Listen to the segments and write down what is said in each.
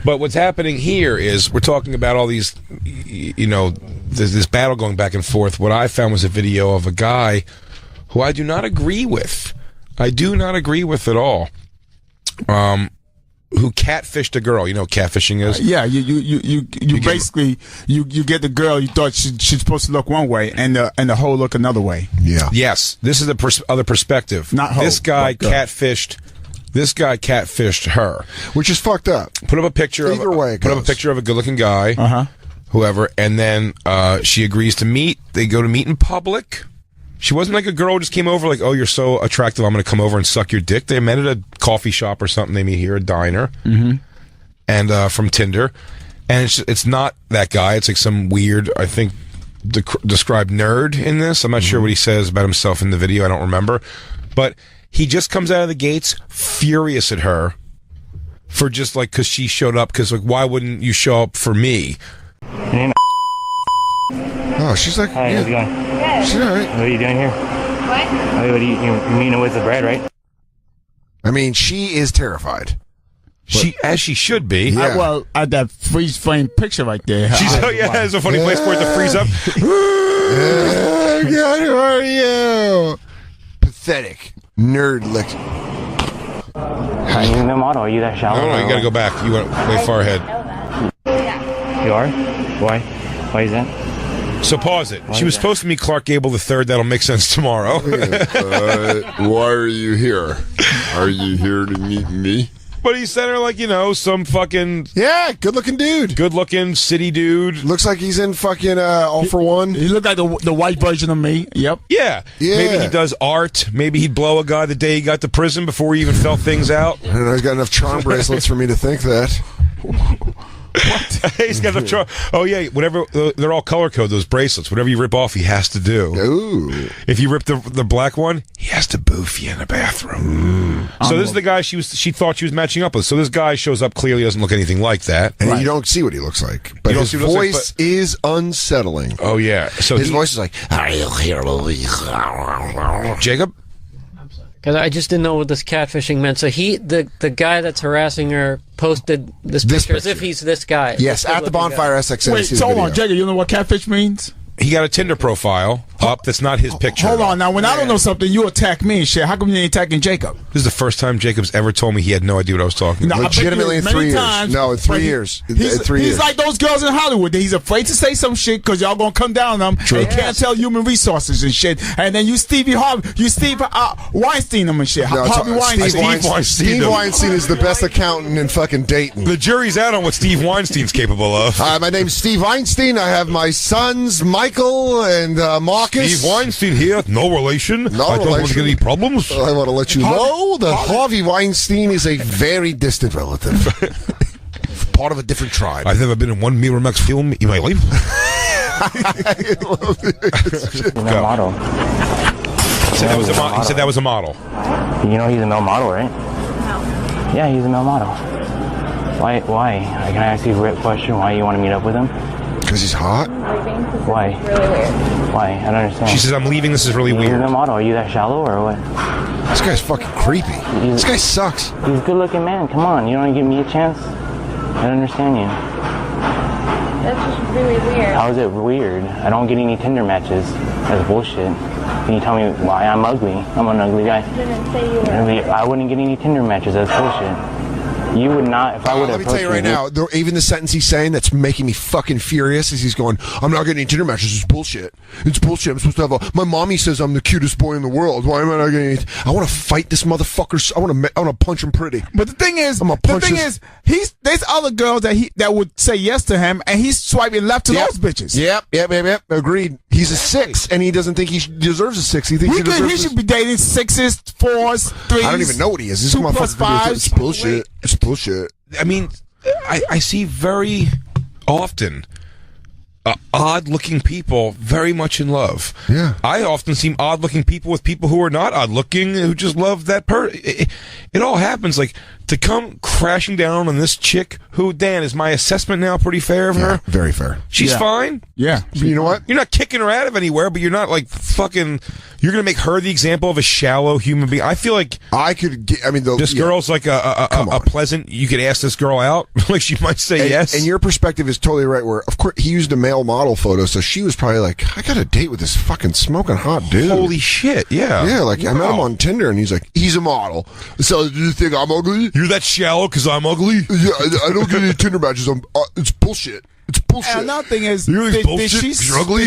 But what's happening here is we're talking about all these, there's this battle going back and forth. What I found was a video of a guy who I do not agree with. I do not agree with at all. Who catfished a girl? You know what catfishing is? Yeah, you basically you get the girl you thought she's supposed to look one way and the hoe look another way. Yeah. Yes, this is the other perspective. Not hoe, this guy catfished. This guy catfished her, which is fucked up. Put up a picture. Either way, put up a picture of a good-looking guy. Whoever, and then she agrees to meet. They go to meet in public. She wasn't like a girl who just came over like, oh, you're so attractive, I'm going to come over and suck your dick. They met at a coffee shop or something. They meet here, a diner, and from Tinder. And it's not that guy. It's like some weird, I think, described nerd in this. I'm not sure what he says about himself in the video. I don't remember. But he just comes out of the gates furious at her for just like, because she showed up. Because like, why wouldn't you show up for me? Oh, she's like, hi, how's it going? Good. She's all right. What are you doing here? What? What are you're meeting with the bride, right? I mean, she is terrified. As she should be. Yeah. That freeze frame picture right there. She's it's a funny place for it to freeze up. Oh, God, who are you? Pathetic. Nerd lick. Are you the model? Are you that shallow? No, you gotta go back. You went way far ahead. You are? Why? Why is that? So pause it. She was supposed to meet Clark Gable III. That'll make sense tomorrow. Why are you here? Are you here to meet me? But he sent her like, some fucking... Yeah, good-looking dude. Good-looking city dude. Looks like he's in fucking All for One. He looked like the white version of me. Yep. Yeah. Maybe he does art. Maybe he'd blow a guy the day he got to prison before he even felt things out. I don't know, he's got enough charm bracelets for me to think that. What? He's got enough charm. Oh, yeah. Whatever. They're all color code, those bracelets. Whatever you rip off, he has to do. Ooh. If you rip the black one, he has to boof you in the bathroom. So this is the guy she thought she was matching up with. So this guy shows up, clearly doesn't look anything like that. And you don't see what he looks like. But his voice is unsettling. Oh, yeah. So his voice is like, are you here? Jacob? Because I just didn't know what this catfishing meant. So the guy that's harassing her posted this picture as if he's this guy. Yes, at the Bonfire SXN. Wait, so hold on, Jacob, you know what catfish means? He got a Tinder profile up that's not his picture. Hold on, now when I don't know something, you attack me and shit. How come you ain't attacking Jacob? This is the first time Jacob's ever told me he had no idea what I was talking about. Legitimately in 3 years. No, in 3 years. He's like those girls in Hollywood. He's afraid to say some shit because y'all gonna come down on him. True. And can't tell human resources and shit. And then you Steve Weinstein him and shit. No, Harvey Weinstein. Steve Weinstein is the best accountant in fucking Dayton. The jury's out on what Steve Weinstein's capable of. My name's Steve Weinstein. I have my sons, Michael and Marcus. Steve Weinstein here. No relation. I don't want to get any problems. I want to let you know that Harvey Weinstein is a very distant relative. Part of a different tribe. I've never been in one Miramax film in my life. I love it. Male model. He said that was a model. You know he's a male model, right? No. Yeah, he's a male model. Why? Can I ask you a real question? Why you want to meet up with him? Because he's hot? Why? Really weird. Why? I don't understand. She says, I'm leaving. This is really He's weird. a model. Are you that shallow or what? This guy's fucking creepy. This guy sucks. He's a good-looking man. Come on. You don't want to give me a chance? I don't understand you. That's just really weird. How is it weird? I don't get any Tinder matches. That's bullshit. Can you tell me why I'm ugly? I'm an ugly guy. I didn't say you were. I wouldn't get any Tinder matches. That's bullshit. You would not, if I would have. Let me tell you right now, even the sentence he's saying that's making me fucking furious is he's going, I'm not getting any Tinder matches. It's bullshit. It's bullshit. I'm supposed to have my mommy says I'm the cutest boy in the world. Why am I not getting any? I want to fight this motherfucker. I want to punch him pretty. But the thing is, there's other girls that would say yes to him, and he's swiping left to those bitches. Yep. Agreed. He's a 6, and he doesn't think he deserves a 6. He thinks he should be dating 6s, 4s, 3s. I don't even know what he is. This 2 plus 5s. It's bullshit. It's bullshit. I mean, I see very often odd-looking people very much in love. Yeah. I often see odd-looking people with people who are not odd-looking, who just love that person. It all happens. Like, to come crashing down on this chick who, Dan, is my assessment now pretty fair of her? Very fair. She's fine. Yeah. You know what? You're not kicking her out of anywhere, but you're not like fucking. You're gonna make her the example of a shallow human being. I feel like I could get. I mean, this girl's like a pleasant. You could ask this girl out, like she might say yes. And your perspective is totally right. Where of course he used a male model photo, so she was probably like, "I got a date with this fucking smoking hot dude." Holy shit! Yeah, yeah. Like I met him on Tinder, and he's like, "He's a model." So do you think I'm ugly? You're that shallow because I'm ugly. Yeah, I don't get any Tinder matches. It's bullshit. It's bullshit. And another thing is, did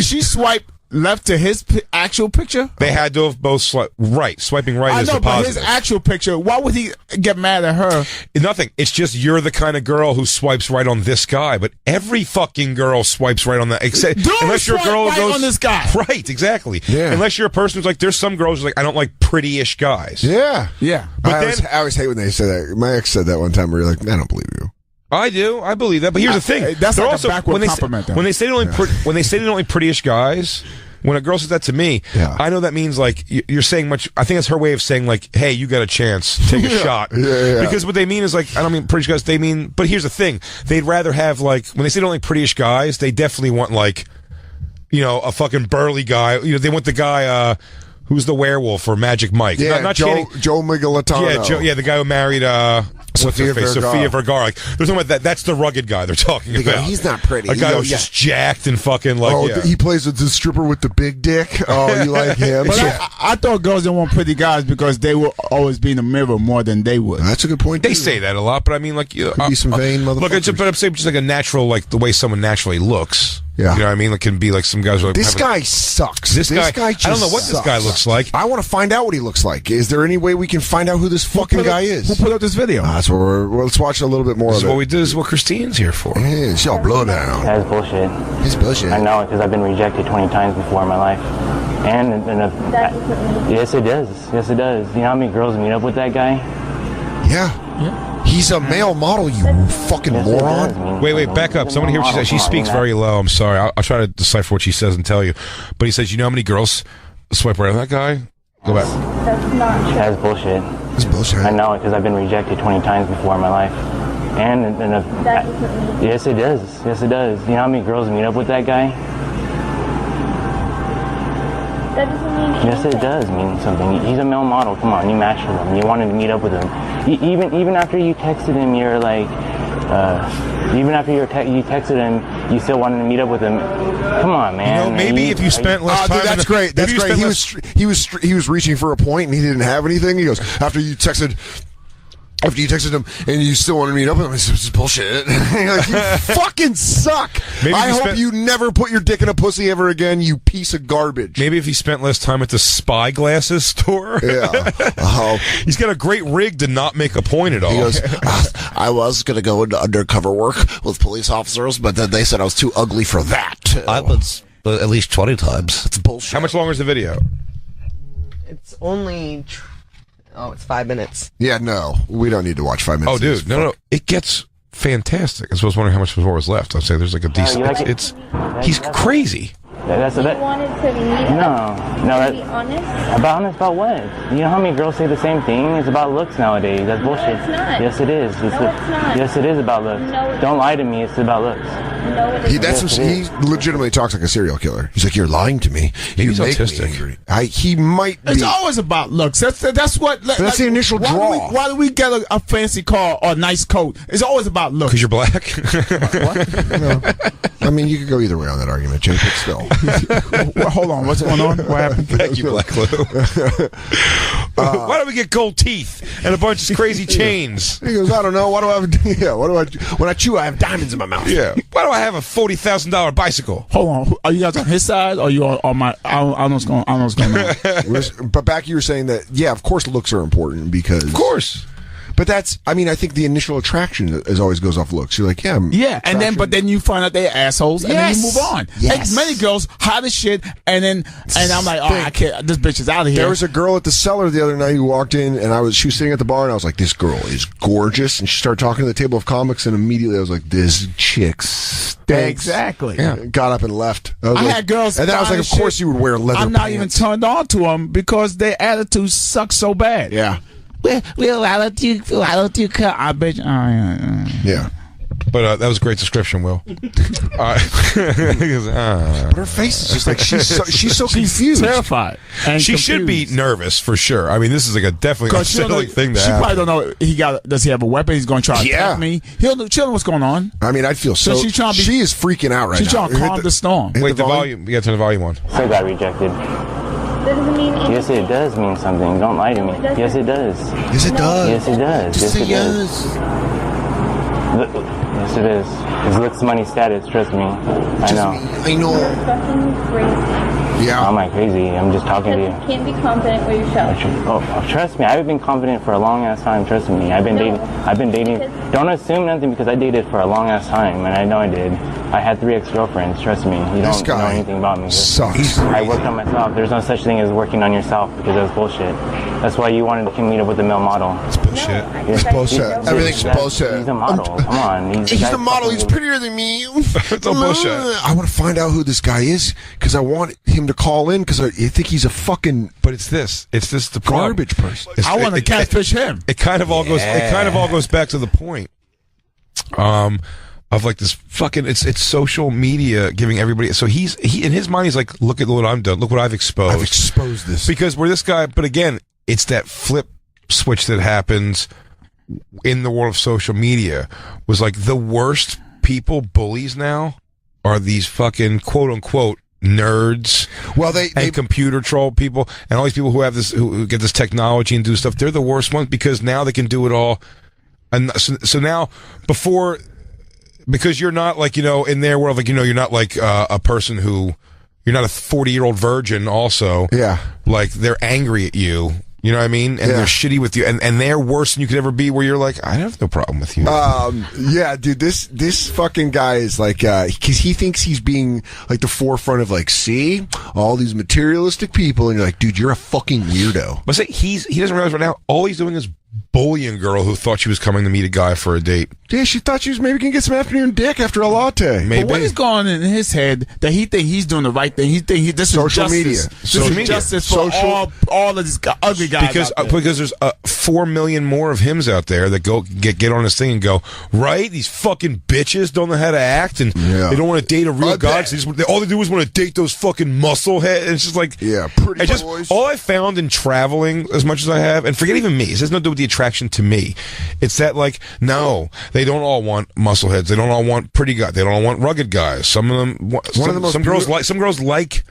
she swipe left to his actual picture? They had to have both swiping right is the but positive. his actual picture, why would he get mad at her? Nothing. It's just you're the kind of girl who swipes right on this guy, but every fucking girl swipes right on that. Except unless you're a girl who goes on this guy. Right, exactly. Yeah. Unless you're a person who's like, there's some girls who's like, I don't like pretty-ish guys. Yeah, yeah. But I always hate when they say that. My ex said that one time where you're like, I don't believe you. I do. I believe that. But here's the thing. That's They're like also, a backward compliment. when they say they're only pretty-ish guys, when a girl says that to me, I know that means like you're saying much. I think it's her way of saying like, hey, you got a chance, take a shot. Yeah. Because what they mean is like, I don't mean pretty guys. They mean, but here's the thing. They'd rather have like when they say they're only pretty-ish guys, they definitely want like, a fucking burly guy. They want the guy. Who's the werewolf or Magic Mike? Yeah, not Joe Migalatano. Yeah, the guy who married Sofia Vergara. Like, they're talking about that. That's the rugged guy they're talking about. He's not pretty. A guy who's just jacked and fucking like. He plays with the stripper with the big dick. Oh, you like him? But I thought girls didn't want pretty guys because they will always be in the mirror more than they would. That's a good point. They say that a lot, but I mean, like, could be some vain motherfuckers. Look, I'm saying just like a natural, like the way someone naturally looks. Yeah. You know what I mean? It can be like some guys are like, this guy sucks. This guy just I don't know what sucks. this guy looks like. I want to find out what he looks like. Is there any way we can find out who this fucking guy is? Who put up this video? That's what let's watch a little bit more This of is it. what we do. This is what Christine's here for. Yeah, she'll blow down. That's bullshit. It's bullshit. I know it because I've been rejected 20 times before in my life. Yes, it does. Yes, it does. You know how many girls meet up with that guy? Yeah. He's a male model, you fucking moron. Wait, back up. Someone here, she speaks very low. I'm sorry. I'll try to decipher what she says and tell you. But he says, you know how many girls swipe right on that guy? Go back. That's not true. That's bullshit. It's bullshit. I know it because I've been rejected 20 times before in my life. Yes, it does. Yes, it does. You know how many girls meet up with that guy? That doesn't mean anything. Yes, it does mean something. He's a male model. Come on, you matched with him. You wanted to meet up with him. Even after you texted him, you're like, even after you texted him, you still wanted to meet up with him. Come on, man. Maybe if you spent less time. Dude, that's great. That's great. He was reaching for a point and he didn't have anything. He goes, after you texted him and you still want to meet up with him, this is bullshit. Like, you fucking suck. I hope you never put your dick in a pussy ever again, you piece of garbage. Maybe if he spent less time at the spy glasses store. Yeah. He's got a great rig to not make a point at all. He goes, I was going to go into undercover work with police officers, but then they said I was too ugly for that. I've been at least 20 times. It's bullshit. How much longer is the video? It's only... it's 5 minutes. Yeah, no. We don't need to watch 5 minutes. Oh, dude. No. It gets fantastic. I was wondering how much more was left. I'd say there's like a decent... He's crazy. You wanted to meet No. be honest? Honest about what? You know how many girls say the same thing? It's about looks nowadays. That's bullshit. it's not. Yes, it is. No, it's not. Yes, it is about looks. No, it's Don't lie to me. It's about looks. No, it isn't. He legitimately talks like a serial killer. He's like, you're lying to me. Maybe he's make autistic. Me angry. He might be. It's always about looks. That's what. That's the initial draw. Why do we get a fancy car or a nice coat? It's always about looks. Because you're black? What? No. I mean, you could go either way on that argument, Jake, but still. Well, hold on. What's going on? What happened? Thank you, Black Lou. Why do we get gold teeth and a bunch of crazy chains? He goes, I don't know. Why do I have? Yeah. When I chew, I have diamonds in my mouth. Yeah. Why do I have a $40,000 bicycle? Hold on. Are you guys on his side or are you on my? I don't know what's going on. But back, you were saying that, yeah, of course, looks are important because. Of course. But that's, I mean, I think the initial attraction is always goes off looks. You're like, yeah, but then you find out they're assholes, and then you move on. Yes. And many girls hot as shit, and I'm like, oh, I can't. This bitch is out of here. There was a girl at the cellar the other night who walked in, and she was sitting at the bar, and I was like, this girl is gorgeous, and she started talking to the table of comics, and immediately I was like, this chick stinks. Exactly. Yeah. Got up and left. I had girls, and then I was like, of course you would wear leather I'm not pants. even turned on to them because their attitude sucks so bad. Yeah. Well, why don't you cut? I bet you. Yeah. But that was a great description, Will. But her face is just like she's so confused, terrified. And she should be nervous for sure. I mean, this is like a definitely unsettling thing to she happen. probably don't know. Does he have a weapon? He's going to try to attack me. She'll know what's going on. I mean, I'd feel so. She's trying to be, she is freaking out right now. She's trying to calm the storm. Wait, the volume. You got to turn the volume on. So got rejected. That doesn't mean anything. Yes, it does mean something. Don't lie to me. Yes, it does. Yes, it does. Yes, it does. Just say yes. Yes, it is. It looks money status. Trust me. I know. I know. You're fucking crazy. Yeah. How am I crazy? I'm just talking to you. You can't be confident with yourself. Oh, trust me. I've been confident for a long ass time. Trust me. I've been dating. Don't assume nothing because I dated for a long ass time, and I know I did. I had 3 ex-girlfriends. Trust me. You don't know anything about me. Sucks. I worked on myself. There's no such thing as working on yourself because that's bullshit. That's why you wanted to meet up with the male model. It's bullshit. It's bullshit. Everything's bullshit. He's a model. Come on. He's the model. He's prettier than me. It's all bullshit. I want to find out who this guy is because I want him to call in because I think he's a fucking. But it's this the garbage person. I want to catfish him. It kind of all goes. It kind of all goes back to the point. Of like this fucking it's social media giving everybody. So he in his mind he's like, look at what I'm done. Look what I've exposed. I've exposed this because we're this guy. But again, it's that flip switch that happens in the world of social media. Was like the worst people, bullies now are these fucking quote unquote nerds. Well, they computer troll people and all these people who have this who get this technology and do stuff. They're the worst ones because now they can do it all. And so now before. Because you're not like, in their world, like, you're not like a person who, you're not a 40-year-old virgin also. Yeah. Like, they're angry at you. You know what I mean? And they're shitty with you. And they're worse than you could ever be where you're like, I have no problem with you. Yeah, dude, this fucking guy is like, because he thinks he's being like the forefront of like, see, all these materialistic people. And you're like, dude, you're a fucking weirdo. But say he doesn't realize right now, all he's doing is bullying a girl who thought she was coming to meet a guy for a date. Yeah, she thought she was maybe gonna get some afternoon dick after a latte. Maybe. But what is going on in his head that he think he's doing the right thing? He think this social is justice. media. This is justice for all of these ugly guys. Because there's 4 million more of hims out there that go get on this thing and go, right? These fucking bitches don't know how to act and they don't want to date a real guy. So all they do is want to date those fucking muscle heads. And it's just like, pretty boys. All I found in traveling as much as I have, and forget even me, it has nothing to do with the attraction to me. It's that like, no, they don't all want muscle heads. They don't all want pretty guys. They don't all want rugged guys. Some of them, some girls like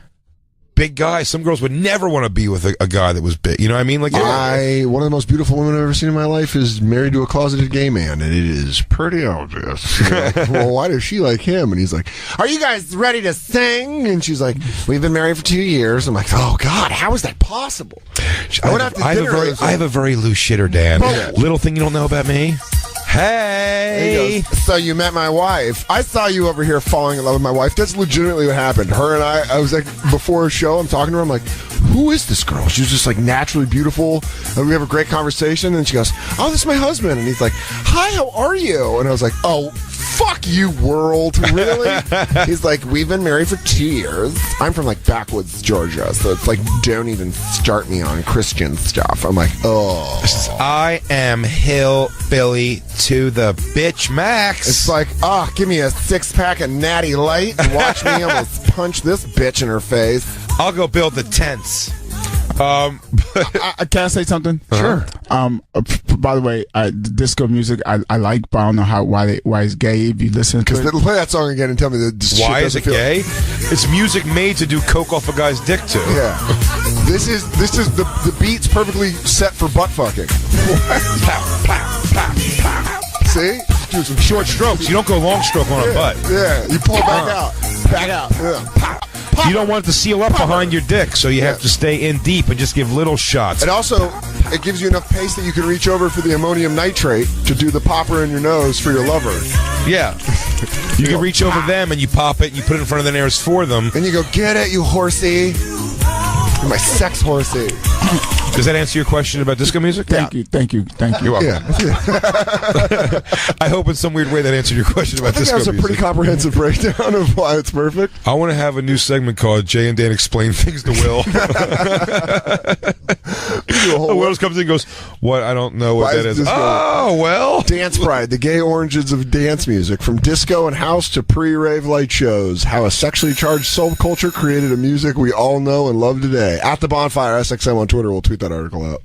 big guys. Some girls would never want to be with a guy that was big. You know what I mean? Like, one of the most beautiful women I've ever seen in my life is married to a closeted gay man, and it is pretty obvious. Like, well, why does she like him? And he's like, are you guys ready to sing? And she's like, we've been married for 2 years. I'm like, oh God, how is that possible? I have a very loose shitter, Dan. Little thing you don't know about me. Hey! He goes, so you met my wife. I saw you over here falling in love with my wife. That's legitimately what happened. Her and I was like, before a show, I'm talking to her. I'm like, who is this girl? She was just like naturally beautiful. And we have a great conversation. And she goes, oh, this is my husband. And he's like, hi, how are you? And I was like, oh, fuck you, world. Really? He's like, we've been married for 2 years. I'm from like backwoods Georgia. So it's like, don't even start me on Christian stuff. I'm like, oh. I am hillbilly to the bitch max. It's like, give me a 6-pack of Natty Light and watch me almost punch this bitch in her face. I'll go build the tents. Can I say something? Sure. By the way, disco music I like, but I don't know why it's gay. If you listen to it, play that song again and tell me that why is it gay? It's music made to do coke off a guy's dick to. Yeah. This is the beat's perfectly set for butt fucking. Pow, pow, pow, pow. See? Do some short strokes. You don't go long stroke on a butt. Yeah. You pull it back out. back out. Yeah. You don't want it to seal up behind your dick, so you have to stay in deep and just give little shots. And also, it gives you enough pace that you can reach over for the ammonium nitrate to do the popper in your nose for your lover. Yeah. You can reach over them and you pop it and you put it in front of their ears for them. And you go, get it, you horsey. My sex horsey. Does that answer your question about disco music? Thank you. You're welcome. Yeah. I hope in some weird way that answered your question about disco music. I think that was a pretty comprehensive breakdown of why it's perfect. I want to have a new segment called Jay and Dan Explain Things to Will. Will comes in and goes, what? I don't know what that is. Oh, well. Dance Pride, the gay origins of dance music. From disco and house to pre-rave light shows. How a sexually charged soul culture created a music we all know and love today. At the Bonfire SXM on Twitter, we'll tweet that article out.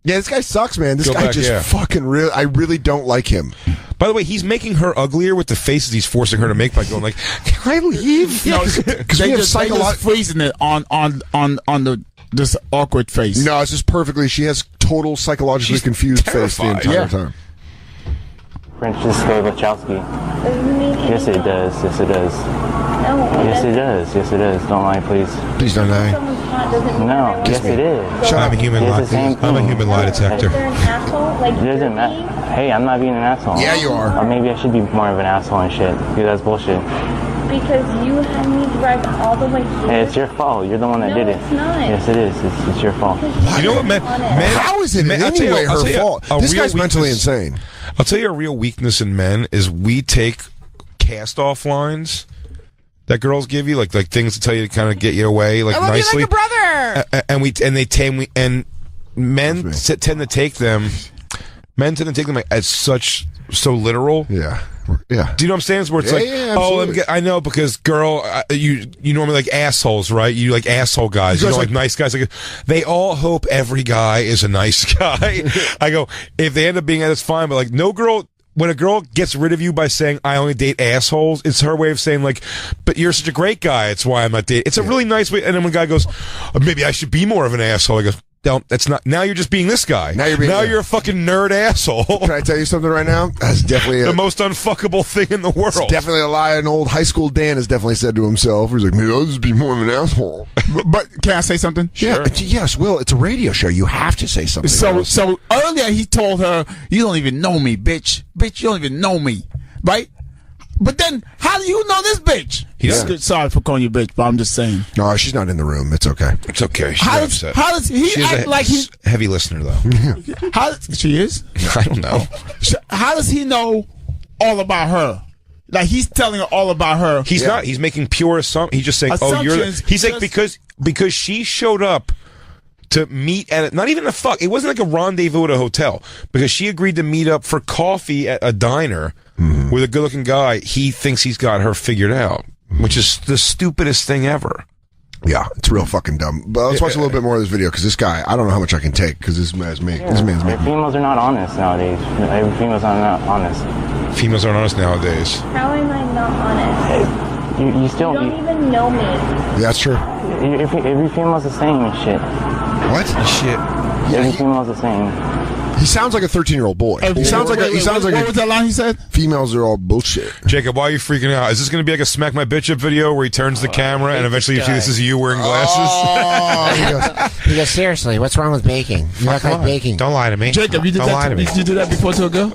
Yeah, this guy sucks, man. This guy fucking real. I really don't like him. By the way, he's making her uglier with the faces he's forcing her to make by going like, "Can I leave?" No, because they just freezing it on this awkward face. No, it's just perfectly. She has total psychologically confused face the entire time. Francisco Wachowski. Yes, it does. Yes, it does. No, yes, it does. Yes, it is. Don't lie, please. Please don't lie. No, yes, it is. Shut up, I'm a human lie detector. Is there an asshole? Like, it doesn't matter. Hey, I'm not being an asshole. Yeah, you are. Or maybe I should be more of an asshole and shit. Because that's bullshit. Because you had me drive all the way here. Hey, it's your fault. You're the one that did it. No, it's not. Yes, it is. It's your fault. You know what, man? How is it in any way her fault? This guy's mentally insane. I'll tell you a real weakness in men is we take cast-off lines that girls give you, like things to tell you to kind of get you away, like I love nicely. you like a brother. And men tend to take them. Men tend to take them as so literal. Yeah. Yeah. Do you know what I'm saying? It's where it's I know because girl, you normally like assholes, right? You like asshole guys. You don't like nice guys. Like, they all hope every guy is a nice guy. I go, if they end up being that's fine, but like no girl. When a girl gets rid of you by saying, I only date assholes, it's her way of saying, like, but you're such a great guy, it's why I'm not dating. It's a really nice way. And then when a guy goes, maybe I should be more of an asshole, I go, no, that's not. Now you're just being this guy. Now you're a fucking nerd asshole. Can I tell you something right now? That's definitely the most unfuckable thing in the world. It's definitely a lie. An old high school Dan has definitely said to himself, he's like, maybe I'll just be more of an asshole. But can I say something? Sure. Yes, Will. It's a radio show. You have to say something. So earlier he told her, "You don't even know me, bitch. Bitch, you don't even know me, right?" But then, how do you know this bitch? Sorry for calling you bitch, but I'm just saying. No, she's not in the room. It's okay. It's okay. She's upset. How does he act like he's heavy listener though? She is? I don't know. How does he know all about her? Like he's telling her all about her. He's not. He's making pure assumptions. He's just saying, "Oh, you're." He's like because she showed up to meet at not even a fuck. It wasn't like a rendezvous at a hotel because she agreed to meet up for coffee at a diner with a good-looking guy. He thinks he's got her figured out, which is the stupidest thing ever. Yeah, it's real fucking dumb. But let's watch a little bit more of this video because this guy, I don't know how much I can take because this man's making. Females are not honest nowadays. Every female's not honest. Females aren't honest nowadays. How am I not honest? You still You don't even know me. That's true. Every female's the same and shit. What? Shit. Every female's the same. He sounds like a 13-year-old boy. He sounds like what was that line he said? Females are all bullshit. Jacob, why are you freaking out? Is this going to be like a Smack My Bitch Up video where he turns the camera and eventually you see this is you wearing glasses? He goes, seriously, what's wrong with baking? You look like baking. Don't lie to me. Jacob, you did you do that before to a girl?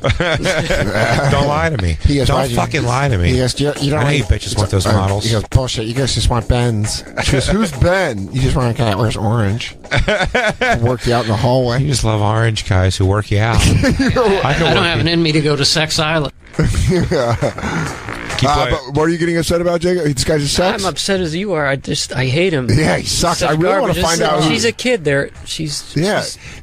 Don't lie to me. Don't fucking lie to me. He goes, you don't I know you bitches want those models. He goes, bullshit. You guys just want Ben's. She goes, who's Ben? You just want a guy that wears orange. Work you out in the hallway. You just love orange guys who work you out. I don't have it in me to go to Sex Island. But what are you getting upset about, Jacob? This guy just sucks? I'm upset as you are. I hate him. Yeah, he sucks. I really want to find out. She's a kid there. She's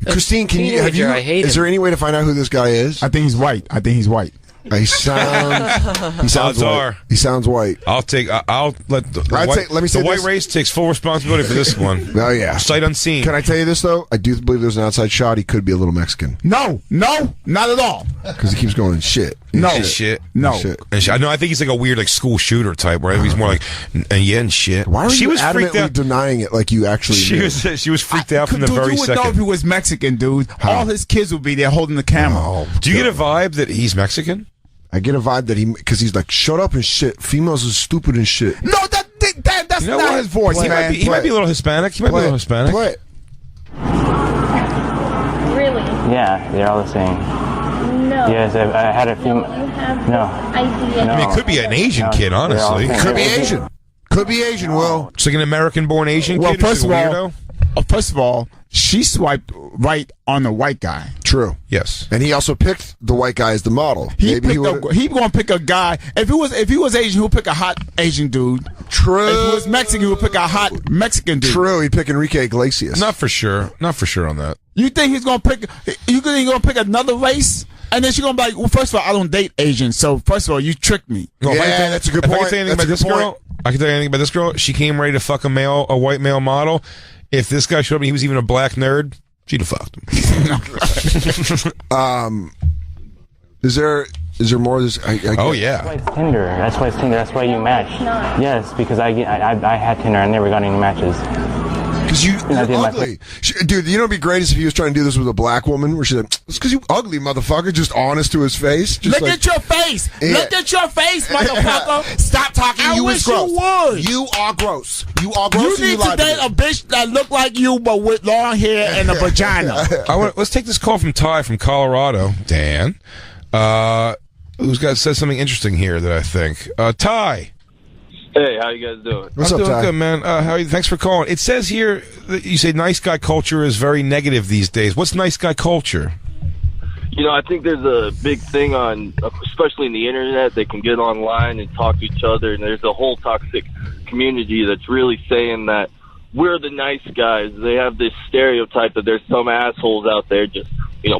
Christine, I hate him. Is there any way to find out who this guy is? I think he's white. He sounds white. He sounds white. I'll let the white race takes full responsibility for this one. Oh yeah, sight unseen. Can I tell you this though? I do believe there's an outside shot. He could be a little Mexican. No, not at all. Because he keeps going shit. Shit. I think he's like a weird like school shooter type where he's more like and shit. Why were she you was freaked out denying it like you actually she was freaked out from the very second. You would know if he was Mexican, dude. All his kids would be there holding the camera. Oh, do you get a vibe that he's Mexican? I get a vibe that because he's like, shut up and shit. Females are stupid and shit. No, That's You know not what? his voice, He man. might be a little Hispanic. He might be a little Hispanic. Play it. Really? Yeah, they're all the same. No. Yes, I had a few. No, you have No. idea. No. I mean, it could be an Asian kid, they're all honestly. the same. Could be Asian. Could be Asian, Will. It's like an American-born Asian Well, kid. who's first a of weirdo. first of all, she swiped right on the white guy. True. Yes. And he also picked the white guy as the model. He gonna pick a guy. If he was Asian, he would pick a hot Asian dude. True. If he was Mexican, he would pick a hot Mexican dude. True. He'd pick Enrique Iglesias. Not for sure. Not for sure on that. You think he's gonna pick? You think he's gonna pick another race? And then she's gonna be like, well, first of all, I don't date Asians, so first of all, you tricked me. Well, if I Yeah, can- that's a good if I point. can say anything That's about a this good point. girl, I can tell you anything about this girl. She came ready to fuck a white male model. If this guy showed up and he was even a black nerd, she'd have fucked him. Is there more of this? Oh yeah. That's why it's Tinder. That's why it's Tinder. That's why you match. it's not. Yes, because I had Tinder. I never got any matches. Because you're did my ugly. Dude, you know what'd be great is if he was trying to do this with a black woman where she's like, it's because you ugly, motherfucker. Just honest to his face. Just Look like, at your face. Yeah. Look at your face, motherfucker. Stop talking. I you wish is gross. you would. You are gross. You are gross. You and need to lied date me. a bitch that look like you, but with long hair and a vagina. Let's take this call from Ty from Colorado. Dan, who's says something interesting here that I think. Ty. Hey, how you guys doing? What's I'm up, doing Ty? good, man. How are you? Thanks for calling. It says here that you say nice guy culture is very negative these days. What's nice guy culture? You know, I think there's a big thing on, especially in the internet, they can get online and talk to each other, and there's a whole toxic community that's really saying that we're the nice guys. They have this stereotype that there's some assholes out there just,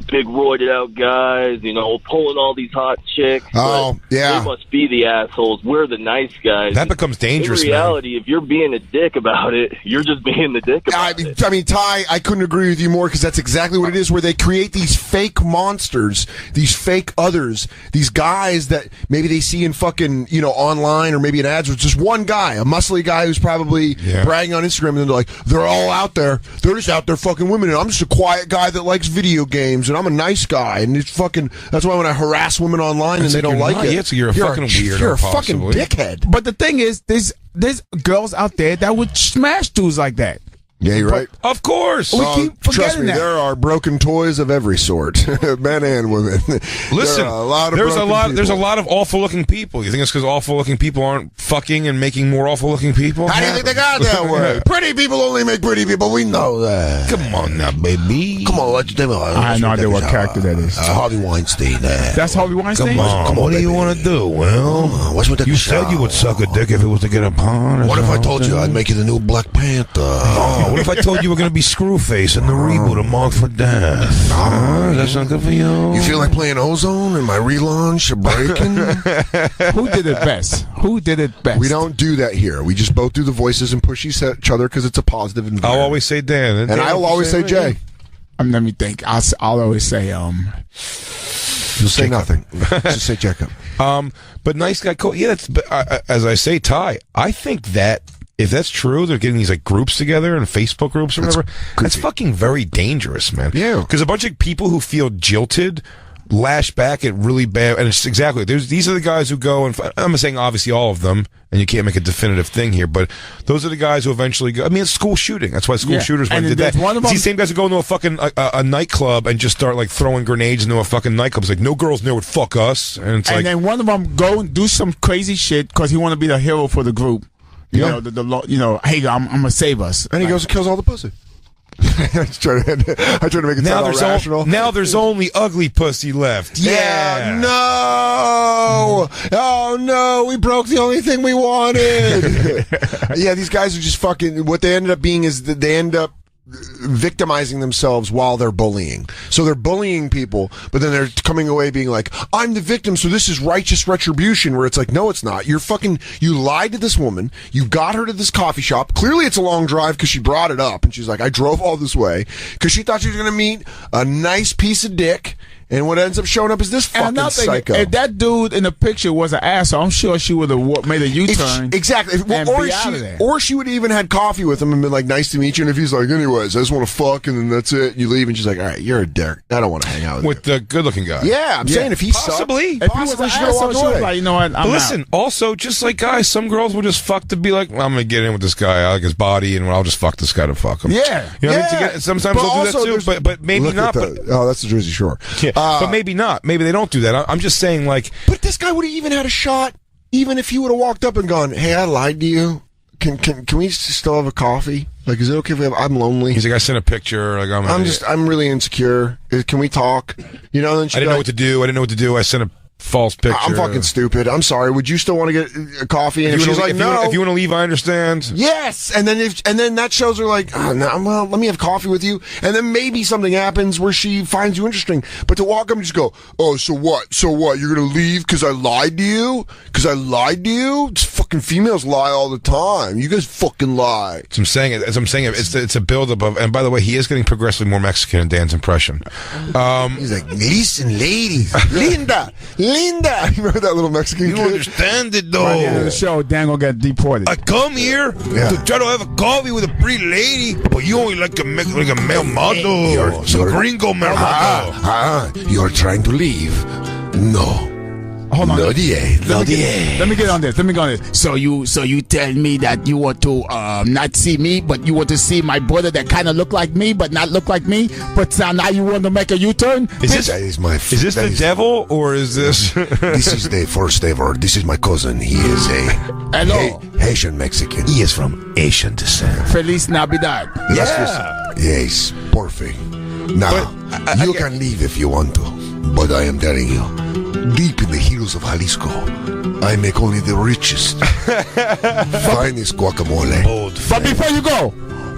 big roided out guys, pulling all these hot chicks. Oh, but yeah. They must be the assholes. We're the nice guys. That becomes dangerous, In reality, if you're being a dick about it, you're just being the dick about it. I mean, Ty, I couldn't agree with you more because that's exactly what it is, where they create these fake monsters, these fake others, these guys that maybe they see in fucking, online or maybe in ads, where it's just one guy, a muscly guy who's probably bragging on Instagram, and they're like, they're all out there. They're just out there fucking women, and I'm just a quiet guy that likes video games, and I'm a nice guy, and it's fucking, that's why when I harass women online and they don't like it. Yeah, so you're a fucking weirdo. You're a possibly. fucking dickhead. But the thing is, there's girls out there that would smash dudes like that. Yeah, you're right. Of course. We keep Trust forgetting me, that. there are broken toys of every sort, men and women. Listen, there are a lot of there's a people. lot of awful looking people. You think it's because awful looking people aren't fucking and making more awful looking people? How do you think they got that way? Pretty people only make pretty people. We know that. Come on now, baby. Come on, let's do it. I have no idea what character that is. Harvey Weinstein. That's Harvey Weinstein? What do you want to do? Well, what's with the you said you would suck a dick if it was to get a pawn. What if I told you I'd make you the new Black Panther? Oh, what if I told you we're going to be Screwface in the reboot of Marked for Death? That's not good for you. You feel like playing Ozone and my relaunch of Breaking? Who did it best? Who did it best? We don't do that here. We just both do the voices and push each other because it's a positive environment. I'll always say Dan. And I'll always say Jay. Let me think. I'll always say You'll say nothing. Just say Jacob. But nice guy, yeah. That's as I say, Ty. I think that if that's true, they're getting these like groups together and Facebook groups or whatever. That's fucking very dangerous, man. Yeah, because a bunch of people who feel jilted lash back at really bad, and it's exactly these are the guys who go and I'm not saying obviously all of them, and you can't make a definitive thing here, but those are the guys who eventually go. I mean, it's school shooting. That's why school shooters went and did that. It's these same guys who go into a fucking a nightclub and just start like throwing grenades into a fucking nightclub. It's like no girls near would fuck us, and it's then one of them go and do some crazy shit because he want to be the hero for the group. You know, hey, I'm gonna save us, and he goes and kills all the pussy. I try to make it sound all rational. Now there's only ugly pussy left. Yeah. No. Oh no, we broke the only thing we wanted. Yeah, these guys are just fucking. What they ended up being is that they end up victimizing themselves while they're bullying. So they're bullying people, but then they're coming away being like, I'm the victim, so this is righteous retribution, where it's like, no, it's not. You lied to this woman, you got her to this coffee shop. Clearly it's a long drive because she brought it up, and she's like, I drove all this way because she thought she was going to meet a nice piece of dick And what ends up showing up is this fucking psycho. If that dude in the picture was an asshole, I'm sure she would have made a U-turn. Exactly. Or she would have even had coffee with him and been like, nice to meet you. And if he's like, anyways, I just want to fuck, and then that's it, you leave, and she's like, all right, you're a dick. I don't want to hang out with you. The good-looking guy. Yeah, I'm saying if he possibly. If he was an asshole, she was like, you know what, but listen, also, just like guys, some girls will just fuck to be like, well, I'm going to get in with this guy. I like his body, and I'll just fuck this guy to fuck him. Yeah. You know what I mean? Sometimes they'll do that too, but maybe not. That's the Jersey Shore. Yeah, but maybe not. Maybe they don't do that. I'm just saying, like... But this guy would have even had a shot, even if he would have walked up and gone, hey, I lied to you. Can we still have a coffee? Like, is it okay if I'm lonely? He's like, I sent a picture. Like, I'm really insecure. Can we talk? You know, then I didn't know what to do. I sent a false picture. I'm fucking stupid. I'm sorry. Would you still want to get a coffee? And she's like, no. If you want to leave, I understand. Yes. And then that shows her like, oh, no, well, let me have coffee with you. And then maybe something happens where she finds you interesting. But to walk up and just go, oh, so what? So what? You're going to leave because I lied to you? Because I lied to you? Just fucking females lie all the time. You guys fucking lie. As I'm saying it's a buildup of, and by the way, he is getting progressively more Mexican in Dan's impression. He's like, listen, ladies. Linda. Remember that little Mexican kid? You understand it, though. By the end of the show, Dan will get deported. I come here to try to have a coffee with a pretty lady, but you only like a male model. Some gringo male model. You're trying to leave. No. Hold on. Let me get on this. So you tell me that you want to not see me, but you want to see my brother that kind of look like me, but not look like me. But now you want to make a U-turn? Is this the devil, or is this? This is the first ever. This is my cousin. He is a Haitian Mexican. He is from Asian descent. Feliz Navidad. Yes, perfect. Now you can leave if you want to, but I am telling you. Deep in the hills of Jalisco, I make only the richest, finest guacamole. But before you go,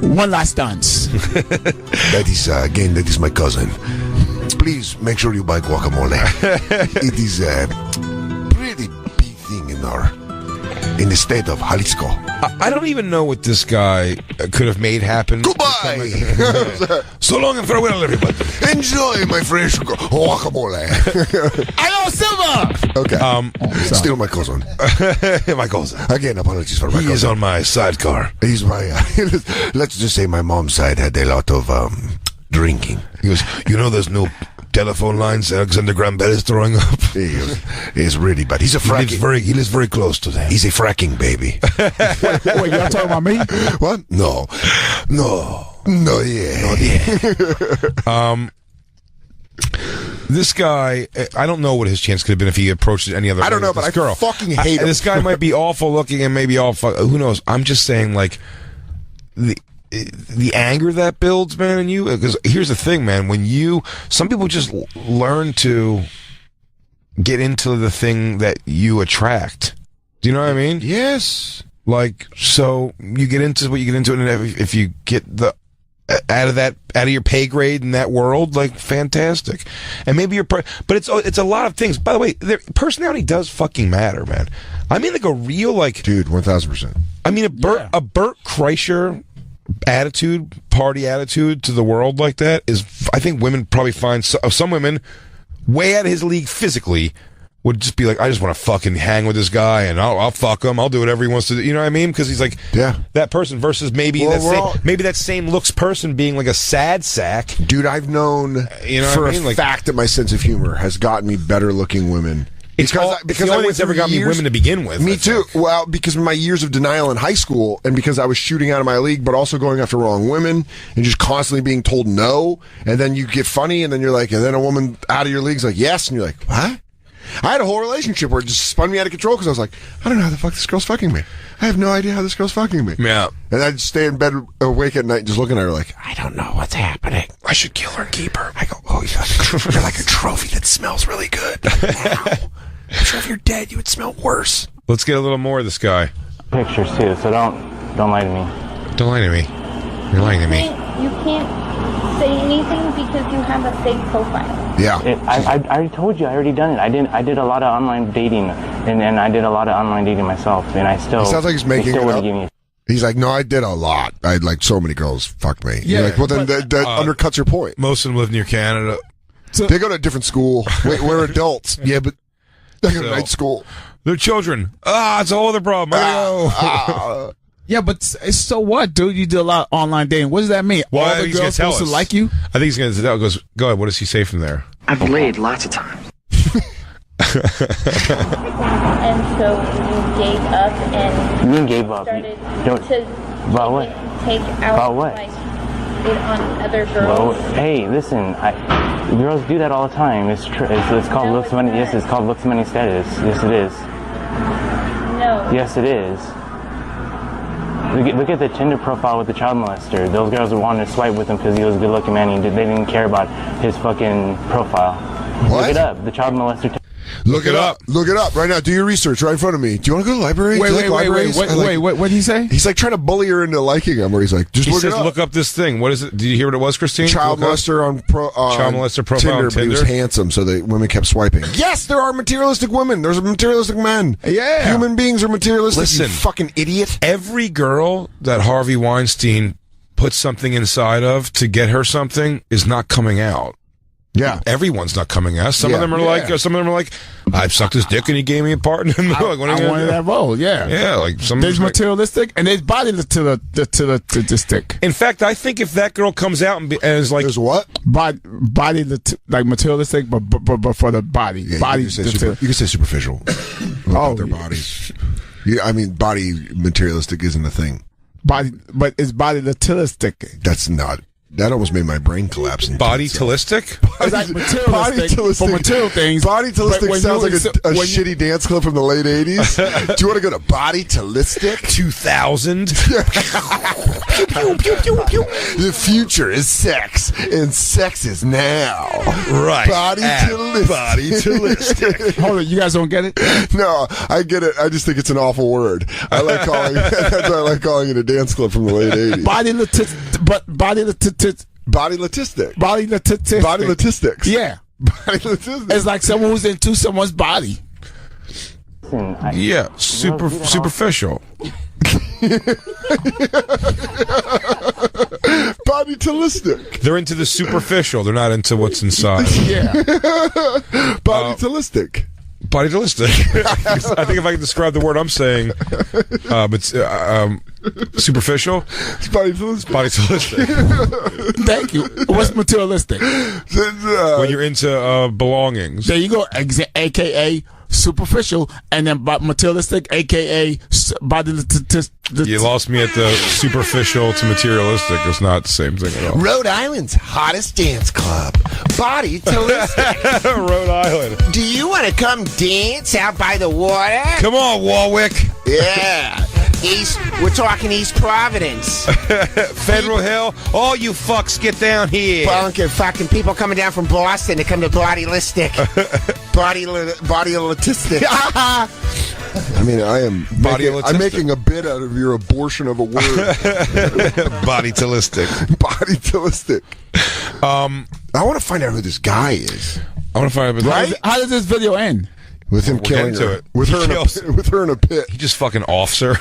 one last dance. That is my cousin. Please make sure you buy guacamole. It is a pretty big thing in the state of Jalisco. I don't even know what this guy could have made happen. Goodbye. So long and farewell, everybody. Enjoy my fresh guacamole. Hello, Silver. Okay. Still my cousin. My cousin. Again, apologies for my cousin. He is on my sidecar. He's my. Let's just say my mom's side had a lot of drinking. He goes, there's no telephone lines Alexander Graham Bell is throwing up. He's really bad. He's a fracking. He lives very close to them. He's a fracking baby. Wait, y'all talking about me? What? No, yeah. This guy, I don't know what his chance could have been if he approached any other. I don't know, but I fucking hate him. This guy might be awful looking and maybe who knows? I'm just saying, like, the anger that builds, man, in you. Because here's the thing, man. Some people just learn to get into the thing that you attract. Do you know what I mean? Yes. Like, so you get into what you get into, and if you get out of your pay grade in that world, like, fantastic. And maybe but it's a lot of things. By the way, personality does fucking matter, man. I mean, like a real, like, dude, 1,000%. I mean, a Bert Kreischer party attitude to the world like that is, I think women probably find some women way out of his league physically would just be like, I just want to fucking hang with this guy and I'll fuck him. I'll do whatever he wants to do. You know what I mean? Because he's like that person versus maybe that same looks person being like a sad sack. Dude, I've known for a fact that my sense of humor has gotten me better looking women. Because the only thing's ever got me women to begin with. Me too. Well, because of my years of denial in high school, and because I was shooting out of my league, but also going after wrong women, and just constantly being told no, and then you get funny, and then you're like, and then a woman out of your league's like, yes, and you're like, what? I had a whole relationship where it just spun me out of control because I was like, I don't know how the fuck this girl's fucking me. I have no idea how this girl's fucking me. Yeah. And I'd stay in bed awake at night just looking at her like, I don't know what's happening. I should kill her and keep her. I go, oh, you're like a trophy that smells really good. Wow. I'm sure if you're dead, you would smell worse. Let's get a little more of this guy. Pictures too, so don't lie to me. Don't lie to me. You're lying to me. You can't say anything because you have a fake profile. Yeah. I already told you. I already done it. I did a lot of online dating, and I did a lot of online dating myself, and I still. It sounds like he's making it up. He's like, no, I did a lot. I had like so many girls fuck me. Yeah. You're like, well, then that undercuts your point. Most of them live near Canada. They go to a different school. We're adults. Yeah, but they go to night school. They're children. It's a whole other problem. Yeah, but so what, dude? You do a lot of online dating. What does that mean? Well, All the girls supposed to like you? I think he's going to tell. Goes, go ahead. What does he say from there? I've laid lots of times. And so you gave up and You gave up. started Don't. to About what? take out About what? like it on other Well, girls. hey, listen. Girls do that all the time. It's true. It's called No, looks it's money. not. Yes, it's called looks money status. Yes, it is. No. Yes, it is. Look at the Tinder profile with the child molester. Those girls were wanting to swipe with him because he was a good-looking man. And they didn't care about his fucking profile. What? Look it up. The child molester. Look it up. Look it up right now. Do your research right in front of me. Do you want to go to the library? Wait, what did he say? He's like trying to bully her into liking him, where he's like, just He look says, it up. look up this thing. What is it? Did you hear what it was, Christine? Child Look up. molester on Child molester profile Tinder, on but he was Tinder? handsome, so the women kept swiping. Yes, there are materialistic women. There's materialistic men. Yeah. Human beings are materialistic. Listen. You fucking idiot. Every girl that Harvey Weinstein puts something inside of to get her something is not coming out. Yeah. Everyone's not coming out. Some Yeah. of them are like, I've sucked his dick and he gave me a part. And like, what are you I gonna wanted do? that role, yeah. Yeah, like some. There's materialistic and there's body to the stick. In fact, I think if that girl comes out and is like, There's what? Body like materialistic, but for the body. Yeah, body. you can say superficial. About their bodies. Yeah, I mean, body materialistic isn't a thing. Body, but it's body materialistic. That's not. That almost made my brain collapse. body telistic? It's like materialistic for material things. Body but Tillistic when sounds you- like a when you- shitty dance club from the late 80s. Do you want to go to Body Tillistic? 2000. The future is sex, and sex is now. Right. Body At Tillistic. Body Tillistic. Hold on, you guys don't get it? No, I get it. I just think it's an awful word. I like calling. That's why I like calling it a dance club from the late 80s. Body Body Latistic. body latistics. Body Latistics. Yeah. Body Latistics. It's like someone who's into someone's body. Yeah, superficial. Body Tillistic. They're into the superficial. They're not into what's inside. Yeah. Body Tillistic. Body Tillistic. I think if I can describe the word I'm saying, but superficial. Body Tillistic. Body Tillistic. Thank you. What's materialistic? When you're into belongings. There you go. AKA superficial, and then materialistic, AKA body You lost me at the superficial to materialistic. It's not the same thing at all. Rhode Island's hottest dance club. Body Tillistic. Rhode Island. Do you want to come dance out by the water? Come on, Warwick. Yeah. We're talking East Providence. Federal Hill. All you fucks get down here. Fucking people coming down from Boston to come to Bodylistic. Bodylistic. I mean, I'm making a bit out of your abortion of a word. Bodytillistic. Bodytillistic. I want to find out who this guy is. I want to find out. Right? How does this video end? With him We'll killing get into her. it. With her in a pit. He just fucking offs her.